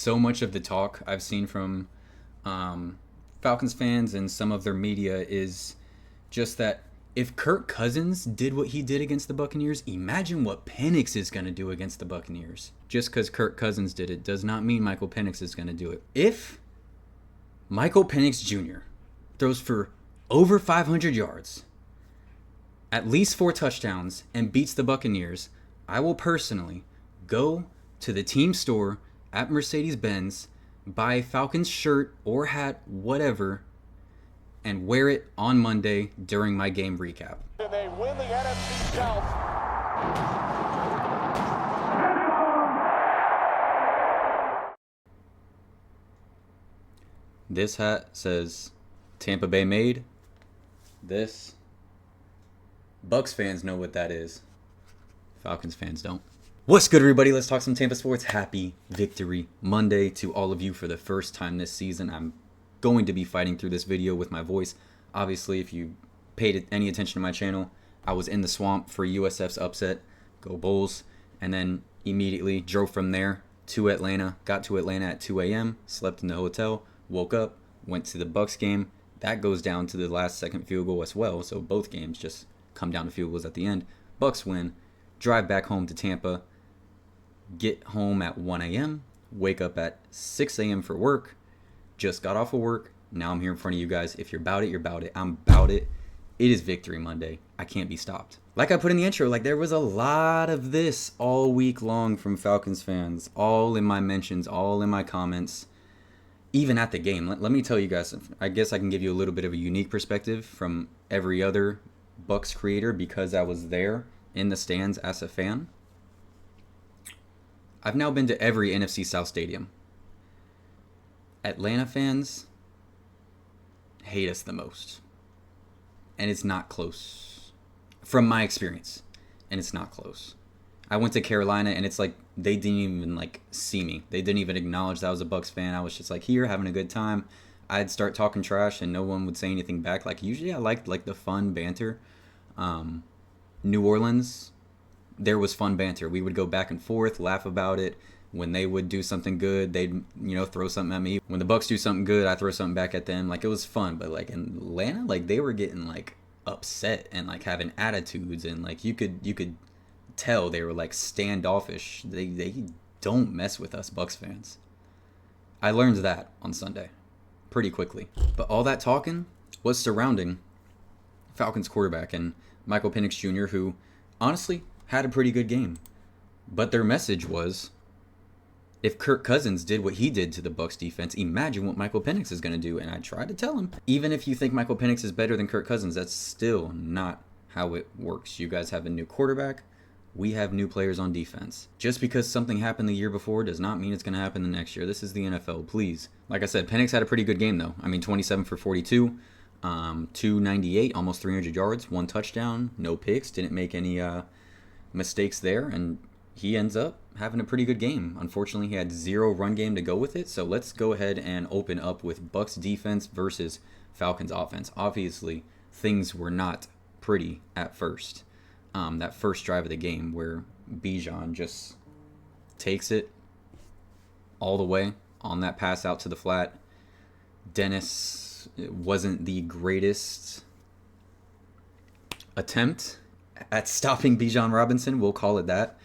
So much of the talk I've seen from Falcons fans and some of their media is just that if Kirk Cousins did what he did against the Buccaneers, imagine what Penix is going to do against the Buccaneers. Just because Kirk Cousins did it does not mean Michael Penix is going to do it. If Michael Penix Jr. throws for over 500 yards, at least 4 touchdowns, and beats the Buccaneers, I will personally go to the team store at Mercedes-Benz, buy a Falcons shirt or hat, whatever, and wear it on Monday during my game recap. And they win the NFC South. This hat says Tampa Bay made. This, Bucs fans know what that is. Falcons fans don't. What's good, everybody? Let's talk some Tampa sports. Happy Victory Monday to all of you for the first time this season. I'm going to be fighting through this video with my voice. Obviously, if you paid any attention to my channel, I was in the swamp for USF's upset. Go Bulls. And then immediately drove from there to Atlanta. Got to Atlanta at 2 a.m. Slept in the hotel. Woke up. Went to the Bucs game. That goes down to the last second field goal as well. So both games just come down to field goals at the end. Bucs win. Drive back home to Tampa. Get home at 1 a.m. Wake up at 6 a.m. for work. Just got off of work. Now I'm here in front of you guys. If you're about it, you're about it. I'm about it. It is Victory Monday. I can't be stopped. Like I put in the intro, there was a lot of this all week long from Falcons fans. All in my mentions, all in my comments. Even at the game. Let me tell you guys, I guess I can give you a little bit of a unique perspective from every other Bucs creator because I was there in the stands as a fan. I've now been to every NFC South stadium. Atlanta fans hate us the most. And it's not close. From my experience. And it's not close. I went to Carolina and it's like they didn't even see me. They didn't even acknowledge that I was a Bucs fan. I was just here having a good time. I'd start talking trash and no one would say anything back. Usually I liked the fun banter. New Orleans, there was fun banter. We would go back and forth, laugh about it. When they would do something good, they'd throw something at me. When the Bucs do something good, I throw something back at them. It was fun. But in Atlanta, they were getting upset and having attitudes, and you could tell they were standoffish. They don't mess with us Bucs fans. I learned that on Sunday pretty quickly. But all that talking was surrounding Falcons quarterback and Michael Penix Jr., who honestly had a pretty good game. But their message was, if Kirk Cousins did what he did to the Bucs defense, imagine what Michael Penix is going to do. And I tried to tell him, even if you think Michael Penix is better than Kirk Cousins, that's still not how it works. You guys have a new quarterback. We have new players on defense. Just because something happened the year before does not mean it's going to happen the next year. This is the NFL, please. Like I said, Penix had a pretty good game, though. 27 for 42, 298, almost 300 yards, 1 touchdown, no picks, didn't make any mistakes there, and he ends up having a pretty good game. Unfortunately, he had 0 run game to go with it, so let's go ahead and open up with Bucs defense versus Falcons offense. Obviously, things were not pretty at first. That first drive of the game where Bijan just takes it all the way on that pass out to the flat. Dennis wasn't the greatest attempt at stopping Bijan Robinson, we'll call it that.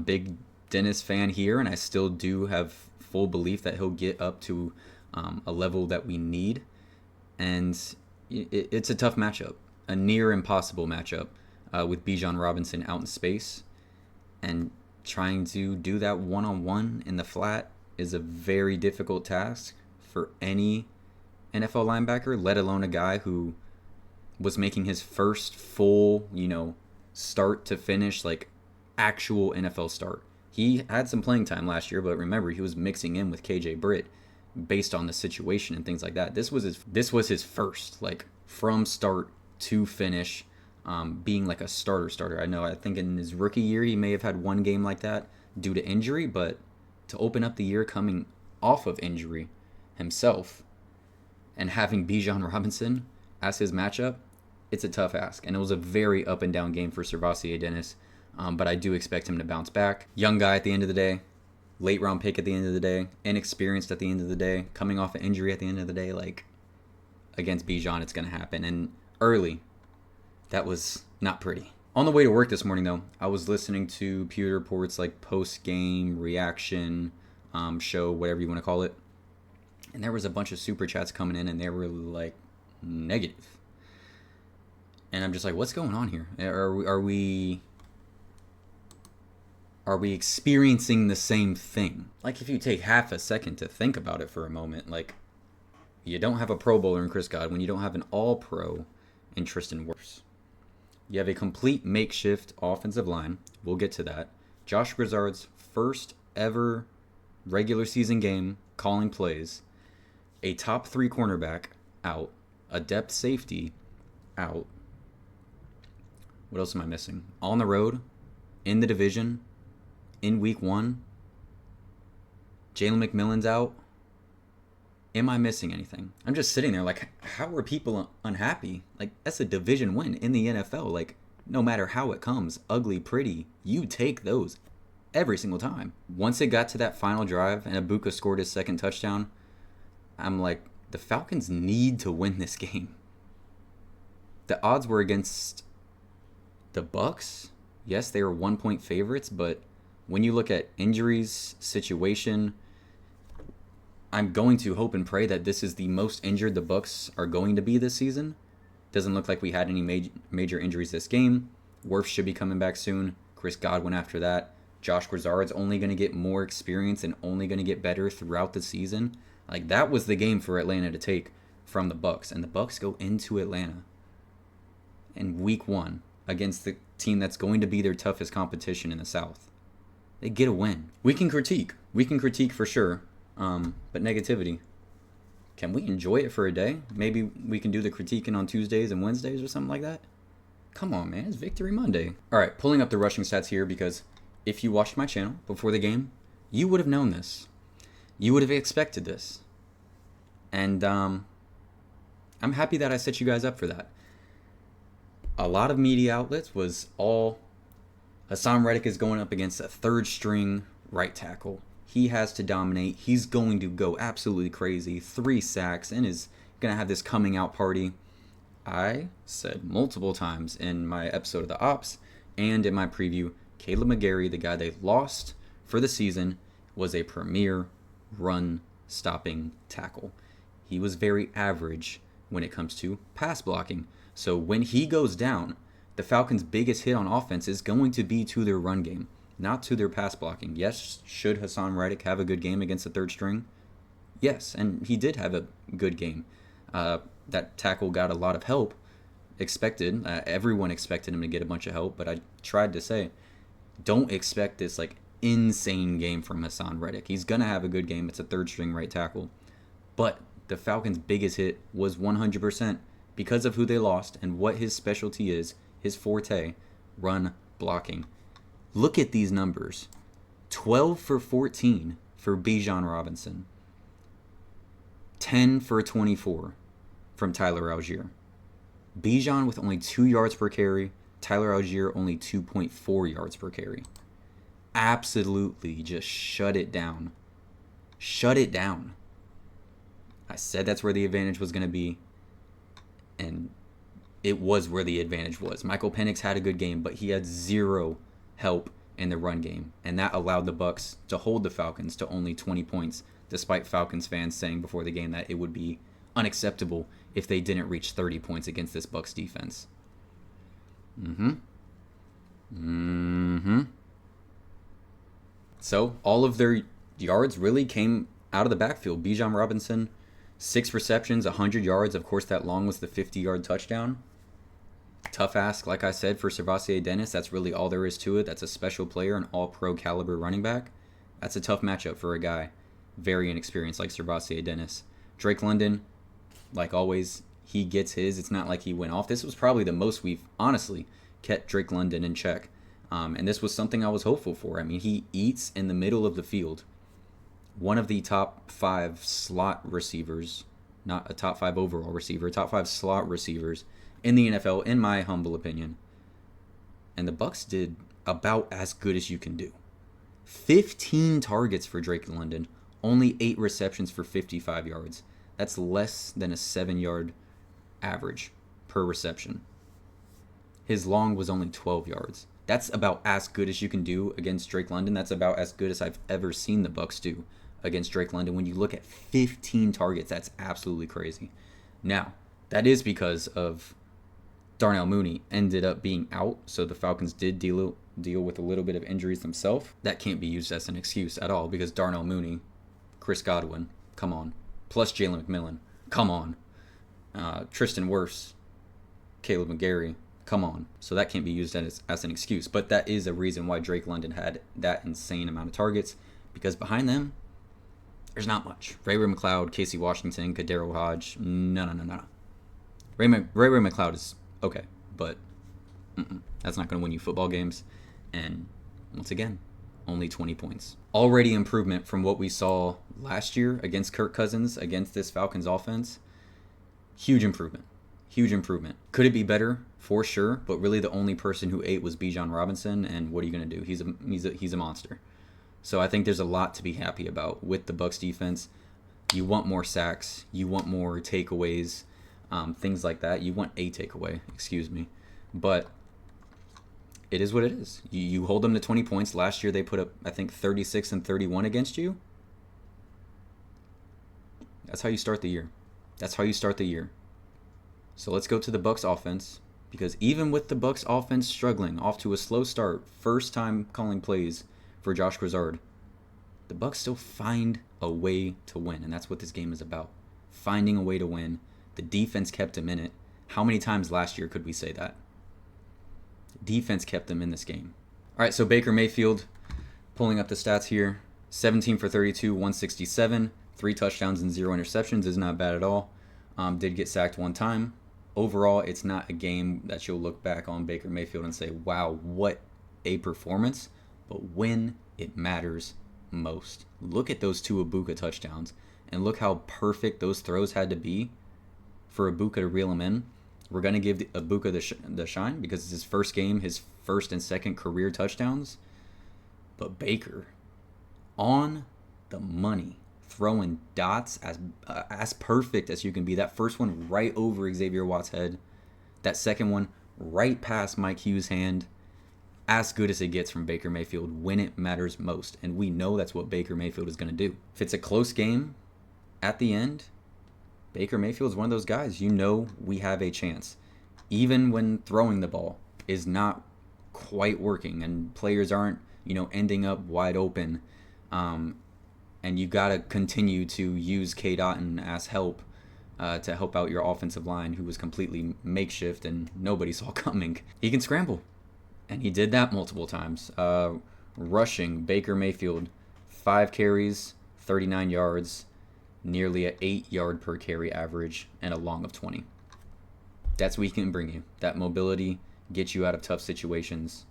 Big Dennis fan here, and I still do have full belief that he'll get up to a level that we need. And it's a tough matchup, a near impossible matchup with Bijan Robinson out in space. And trying to do that one-on-one in the flat is a very difficult task for any NFL linebacker, let alone a guy who was making his first full, start to finish, actual NFL start. He had some playing time last year, but remember, he was mixing in with KJ Britt based on the situation and things like that. This was his first, from start to finish, being a starter. I think in his rookie year, he may have had 1 game like that due to injury, but to open up the year coming off of injury himself and having Bijan Robinson as his matchup, it's a tough ask. And it was a very up and down game for Servassier Dennis. But I do expect him to bounce back. Young guy at the end of the day. late round pick at the end of the day, inexperienced at the end of the day, coming off an injury at the end of the day, like against Bijan, it's going to happen. And early, that was not pretty. On the way to work this morning, though, I was listening to Pewter Report's like post-game reaction show, whatever you want to call it. And there was a bunch of super chats coming in, and they were like negative. And I'm just like, what's going on here? Are we experiencing the same thing? Like, if you take half a second to think about it for a moment, like, you don't have a Pro Bowler in Chris Godwin. You don't have an All-Pro in Tristan Wirfs. You have a complete makeshift offensive line. We'll get to that. Josh Grizzard's first ever regular season game calling plays. A top 3 cornerback out. A depth safety out. What else am I missing? On the road, in the division, in week 1. Jalen McMillan's out. Am I missing anything? I'm just sitting there like, how are people unhappy? Like, that's a division win in the NFL. Like, no matter how it comes, ugly, pretty, you take those every single time. Once it got to that final drive and EGBUKA scored his second touchdown, I'm like, the Falcons need to win this game. The odds were against the Bucs. Yes, they were 1-point favorites, but when you look at injuries, situation, I'm going to hope and pray that this is the most injured the Bucs are going to be this season. Doesn't look like we had any major injuries this game. Wirfs should be coming back soon. Chris Godwin after that. Josh Grizzard's only going to get more experience and only going to get better throughout the season. Like, that was the game for Atlanta to take from the Bucs. And the Bucs go into Atlanta in week 1 against the team that's going to be their toughest competition in the South. They get a win. We can critique. We can critique for sure. But negativity, can we enjoy it for a day? Maybe we can do the critiquing on Tuesdays and Wednesdays or something like that. Come on, man. It's Victory Monday. All right, pulling up the rushing stats here because if you watched my channel before the game, you would have known this. You would have expected this. And I'm happy that I set you guys up for that. A lot of media outlets was all Hassan Reddick is going up against a third-string right tackle. He has to dominate. He's going to go absolutely crazy. 3 sacks and is going to have this coming out party. I said multiple times in my episode of the Ops and in my preview, Caleb McGarry, the guy they lost for the season, was a premier run-stopping tackle. He was very average when it comes to pass blocking. So when he goes down, the Falcons' biggest hit on offense is going to be to their run game, not to their pass blocking. Yes, should Hassan Reddick have a good game against the third string? Yes, and he did have a good game. That tackle got a lot of help. Expected. Everyone expected him to get a bunch of help, but I tried to say, don't expect this like insane game from Hassan Reddick. He's going to have a good game. It's a third string right tackle. But the Falcons' biggest hit was 100% because of who they lost and what his specialty is, his forte, run blocking. Look at these numbers. 12 for 14 for Bijan Robinson. 10 for 24 from Tyler Algier. Bijan with only 2 yards per carry. Tyler Algier only 2.4 yards per carry. Absolutely just shut it down. Shut it down. I said that's where the advantage was going to be. And it was where the advantage was. Michael Penix had a good game, but he had zero help in the run game. And that allowed the Bucs to hold the Falcons to only 20 points, despite Falcons fans saying before the game that it would be unacceptable if they didn't reach 30 points against this Bucs defense. So all of their yards really came out of the backfield. Bijan Robinson, 6 receptions, 100 yards. Of course, that long was the 50-yard touchdown. Tough ask, like I said, for Servassier Dennis. That's really all there is to it. That's a special player, an all-pro caliber running back. That's a tough matchup for a guy very inexperienced like Servassier Dennis. Drake London, like always, he gets his. It's not like he went off. This was probably the most we've honestly kept Drake London in check. And this was something I was hopeful for. I mean, he eats in the middle of the field. One of the top 5 slot receivers, not a top 5 overall receiver, top 5 slot receivers in the NFL, in my humble opinion. And the Bucs did about as good as you can do. 15 targets for Drake London, only 8 receptions for 55 yards. That's less than a 7-yard average per reception. His long was only 12 yards. That's about as good as you can do against Drake London. That's about as good as I've ever seen the Bucs do against Drake London. When you look at 15 targets, that's absolutely crazy. Now, that is because of Darnell Mooney ended up being out, so the Falcons did deal with a little bit of injuries themselves. That can't be used as an excuse at all because Darnell Mooney, Chris Godwin, come on. Plus Jalen McMillan, come on. Tristan Wirfs, Caleb McGarry, come on. So that can't be used as an excuse. But that is a reason why Drake London had that insane amount of targets, because behind them, there's not much. Ray McLeod, Casey Washington, Kadero Hodge, no. Ray McLeod is okay, but that's not going to win you football games. And once again, only 20 points. Already improvement from what we saw last year against Kirk Cousins, against this Falcons offense. Huge improvement. Could it be better? For sure, but really the only person who ate was Bijan Robinson, and what are you going to do? He's a monster. So I think there's a lot to be happy about with the Bucs defense. You want more sacks, you want more takeaways, things like that. You want a takeaway, but it is what it is. You hold them to 20 points. Last year they put up, I think, 36 and 31 against you. That's how you start the year. So let's go to the Bucs offense, because even with the Bucs offense struggling, off to a slow start, first time calling plays for Josh Grizzard, the Bucs still find a way to win, and that's what this game is about. Finding a way to win. The defense kept them in it. How many times last year could we say that? Defense kept them in this game. All right, so Baker Mayfield, pulling up the stats here, 17 for 32, 167, 3 touchdowns and 0 interceptions is not bad at all. Did get sacked 1 time. Overall, it's not a game that you'll look back on Baker Mayfield and say, wow, what a performance. But when it matters most, look at those 2 EGBUKA touchdowns and look how perfect those throws had to be for EGBUKA to reel him in. We're going to give EGBUKA the shine because it's his first game, his first and second career touchdowns. But Baker, on the money, throwing dots as perfect as you can be. That first one right over Xavier Watt's head. That second one right past Mike Hughes' hand. As good as it gets from Baker Mayfield when it matters most. And we know that's what Baker Mayfield is going to do. If it's a close game at the end, Baker Mayfield is one of those guys. You know we have a chance. Even when throwing the ball is not quite working and players aren't, ending up wide open. And you got to continue to use K. Dotton as help to help out your offensive line, who was completely makeshift and nobody saw coming. He can scramble. And he did that multiple times. Rushing, Baker Mayfield, 5 carries, 39 yards, nearly an 8-yard per carry average, and a long of 20. That's what he can bring you. That mobility gets you out of tough situations.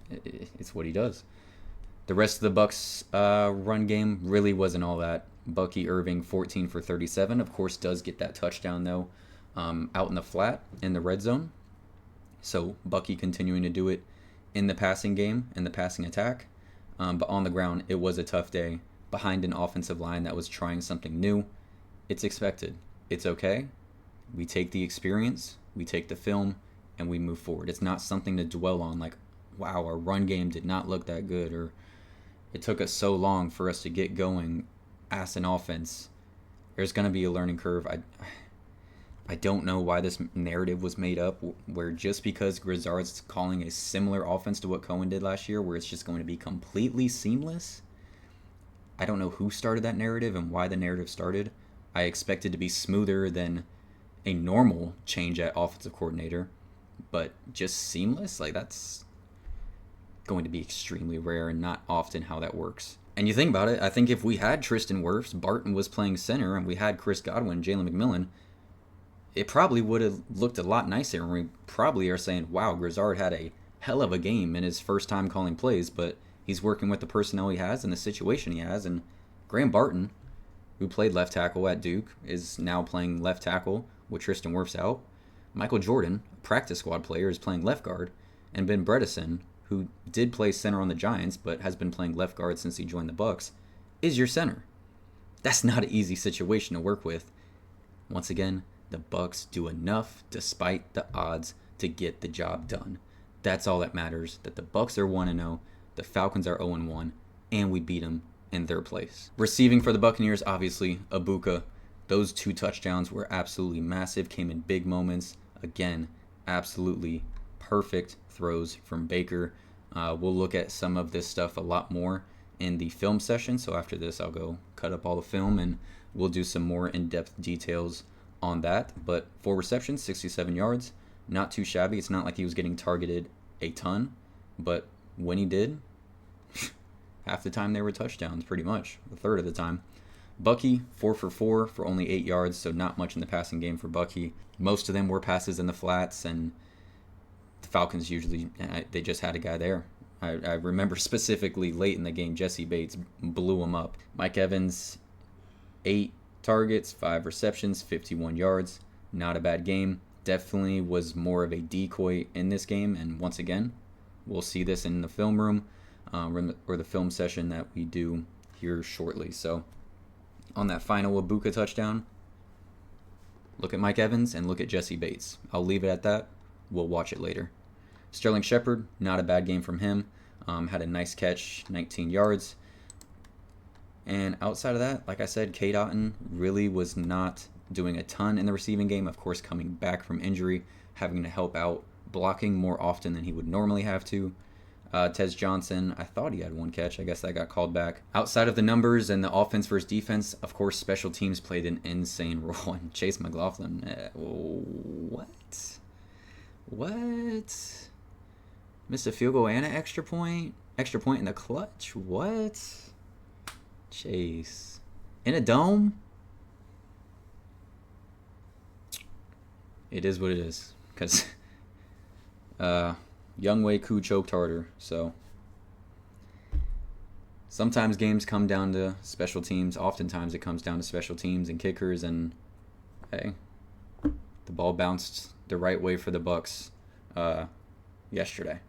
It's what he does. The rest of the Bucs run game really wasn't all that. Bucky Irving, 14 for 37. Of course, does get that touchdown, though, out in the flat in the red zone. So Bucky continuing to do it in the passing game, in the passing attack. But on the ground, it was a tough day behind an offensive line that was trying something new. It's expected. It's okay. We take the experience, we take the film, and we move forward. It's not something to dwell on like, wow, our run game did not look that good, or it took us so long for us to get going as an offense. There's going to be a learning curve. I don't know why this narrative was made up, where just because Grizzard's calling a similar offense to what Cohen did last year, where it's just going to be completely seamless. I don't know who started that narrative and why the narrative started. I expect it to be smoother than a normal change at offensive coordinator, but just seamless, like that's going to be extremely rare and not often how that works. And you think about it, I think if we had Tristan Wirfs, Barton was playing center, and we had Chris Godwin, Jalen McMillan, it probably would have looked a lot nicer, and we probably are saying, wow, Grizzard had a hell of a game in his first time calling plays, but he's working with the personnel he has and the situation he has. And Graham Barton, who played left tackle at Duke, is now playing left tackle with Tristan Wirfs out. Michael Jordan, a practice squad player, is playing left guard. And Ben Bredesen, who did play center on the Giants but has been playing left guard since he joined the Bucs, is your center. That's not an easy situation to work with. Once again, the Bucs do enough despite the odds to get the job done. That's all that matters, that the Bucs are 1-0, the Falcons are 0-1, and we beat them in their place. Receiving for the Buccaneers, obviously, EGBUKA. Those 2 touchdowns were absolutely massive, came in big moments. Again, absolutely perfect throws from Baker. We'll look at some of this stuff a lot more in the film session, so after this I'll go cut up all the film and we'll do some more in-depth details on that. But 4 receptions, 67 yards, not too shabby. It's not like he was getting targeted a ton, but when he did, half the time they were touchdowns, pretty much, a third of the time. Bucky, 4 for 4 for only 8 yards, so not much in the passing game for Bucky. Most of them were passes in the flats, and the Falcons usually, they just had a guy there. I remember specifically late in the game, Jesse Bates blew him up. Mike Evans, 8 targets, 5 receptions, 51 yards. Not a bad game. Definitely was more of a decoy in this game, and once again, we'll see this in the film room or the film session that we do here shortly. So on that final EGBUKA touchdown, look at Mike Evans and look at Jesse Bates. I'll leave it at that. We'll watch it later. Sterling Shepard, not a bad game from him. Had a nice catch, 19 yards. And outside of that, like I said, Cade Otton really was not doing a ton in the receiving game. Of course, coming back from injury, having to help out, blocking more often than he would normally have to. Tez Johnson, I thought he had 1 catch. I guess that got called back. Outside of the numbers and the offense versus defense, of course, special teams played an insane role. And Chase McLaughlin, what? Missed a field goal and an extra point? Extra point in the clutch? What? Chase. In a dome? It is what it is. Because Younghoe Koo choked harder. So sometimes games come down to special teams. Oftentimes it comes down to special teams and kickers. And hey, the ball bounced the right way for the Bucs yesterday.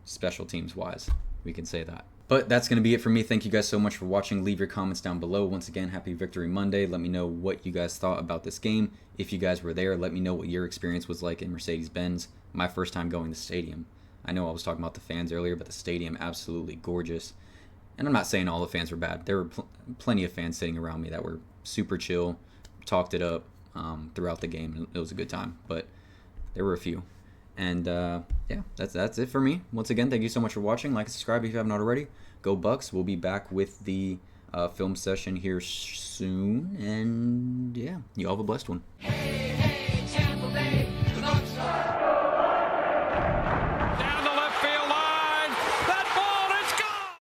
Special teams wise, we can say that. But that's going to be it for me. Thank you guys so much for watching. Leave your comments down below. Once again, happy Victory Monday. Let me know what you guys thought about this game. If you guys were there, let me know what your experience was like in Mercedes-Benz. My first time going to the stadium. I know I was talking about the fans earlier, but the stadium, absolutely gorgeous. And I'm not saying all the fans were bad. There were plenty of fans sitting around me that were super chill, talked it up throughout the game. It was a good time, but there were a few. And yeah, that's it for me. Once again, thank you so much for watching. Like and subscribe if you haven't already. Go Bucs. We'll be back with the film session here soon. And yeah, you all have a blessed one. Hey, hey, Tampa Bay.